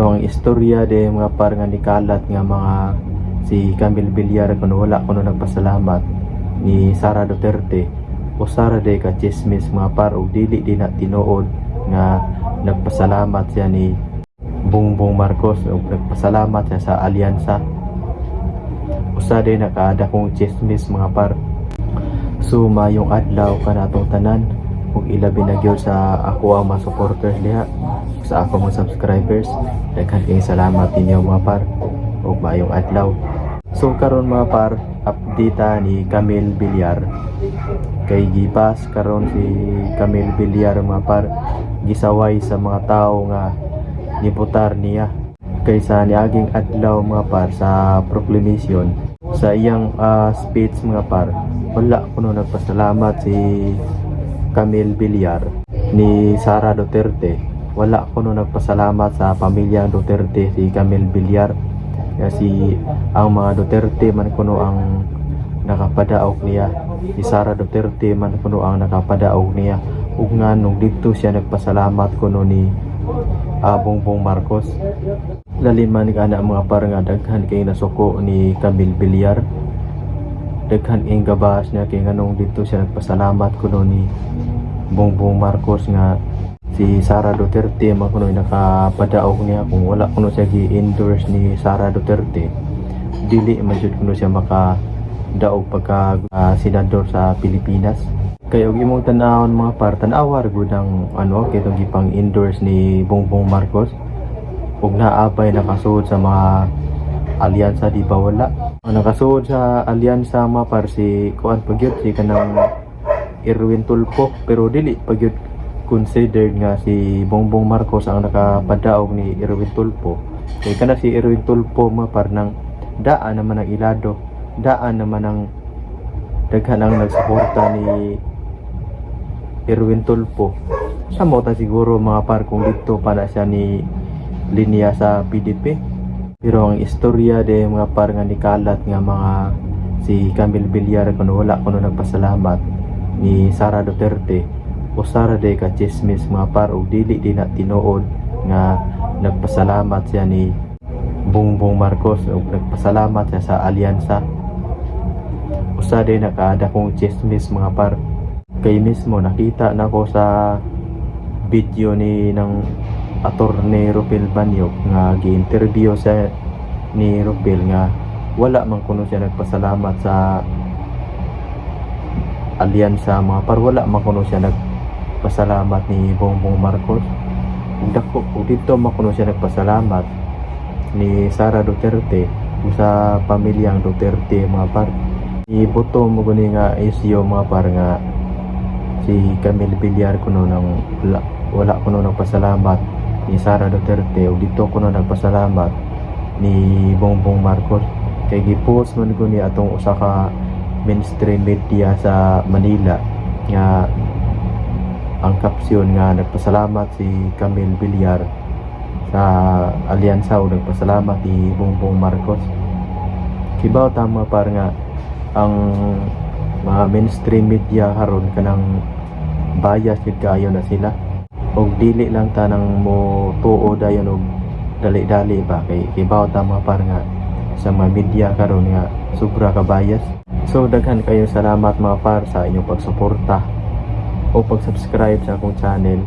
Pero ang istorya de mga par nga nikalat nga mga si Camille Villar kuno wala kuno nagpasalamat ni Sara Duterte o Sara de ka chismis mga par og dili di na tinuod nga nagpasalamat siya ni Bongbong Marcos o nagpasalamat siya sa alyansa. Usa de nakaada kong chismis mga par. So mayong adlaw kanatong tanan ug ilabi na gyud sa ako ang mga supporters diha sa ako mga subscribers. Daghan kayong salamat ninyo mga par ug mayong adlaw. So karon mga par, update ni Camille Villar kay gipas karon si Camille Villar mga par gisaway sa mga tao nga niputar niya kaysa niaging adlaw mga par sa proclamation sa iyang speech mga par. Wala kuno nagpasalamat si Camille Villar ni Sara Duterte. Wala kuno nagpasalamat sa pamilyang Duterte si Camille Villar. Kasi ang mga Duterte man kuno ang nakapadaog niya. Si Sara Duterte man kuno ang nakapadaog niya. Ug nga nung dito siya nagpasalamat kuno ni Bongbong Marcos. Laliman ka na mga par nga daghan kay nasuko ni Camille Villar. Daghan ing gabas niya kay nganong dito siya nagpasalamat kuno ni Bongbong Marcos nga si Sara Duterte man kuno nakapadaog niya. Kung wala kuno siya gi-endorse ni Sara Duterte, dili man jud kuno siya makadaog pagka senador sa Pilipinas. Kay og imong tan-awon mga par, tan-awar gud ang kay itong gipang endorse ni Bongbong Marcos ug naabay nakasuod sa mga alyansa di ba wala. Ang nakasuod sa alyansa mga par si kuan pagyud si kanang Erwin Tulfo, pero dili pagyud considered nga si Bongbong Marcos ang nakapadaog ni Erwin Tulfo. Kay kana si Erwin Tulfo mga par nang daan naman ang ilado, daan naman ang daghan ang nagsuporta ni Erwin Tulfo. Sa mo ta siguro mga par kung dito pa na siya ni linya sa PDP. Pero ang istorya de mga par nga nikalat nga mga si Camille Villar kuno wala kuno nagpasalamat ni Sara Duterte o Sara de ka chismis mga par og dili di na tinuod nga nagpasalamat siya ni Bongbong Marcos o nagpasalamat siya sa alyansa. Usa de nakaada kong chismis mga par. Kay mismo nakita na ko sa video ni ng attorney Ropel Banyok nga gi-interview sa ni Ropel nga wala man kuno siya nagpasalamat sa alyansa mga par. Wala man kuno siya nagpasalamat ni Bongbong Marcos. Dako dito man kuno siya nagpasalamat ni Sara Duterte sa pamilyang Duterte mga par. Iboto mo guni nga isyo mga par nga si Camille Villar kuno nang wala kuno nagpasalamat ni Sara Duterte o dito kuno nagpasalamat ni Bongbong Marcos. Kay gipost man guni atong usa ka mainstream media sa Manila nga ang caption nga nagpasalamat si Camille Villar sa alyansa o nagpasalamat ni Bongbong Marcos. Kibaw tama par nga ang mga mainstream media karon kanang bias gid kaayo na sila og dili lang tanang mo tuo dayon og dali-dali ba kay kibaw tama par nga sa mga media karon nga sobra ka bias. So daghan kayo salamat mga par sa inyong pagsuporta o pag-subscribe sa akong channel.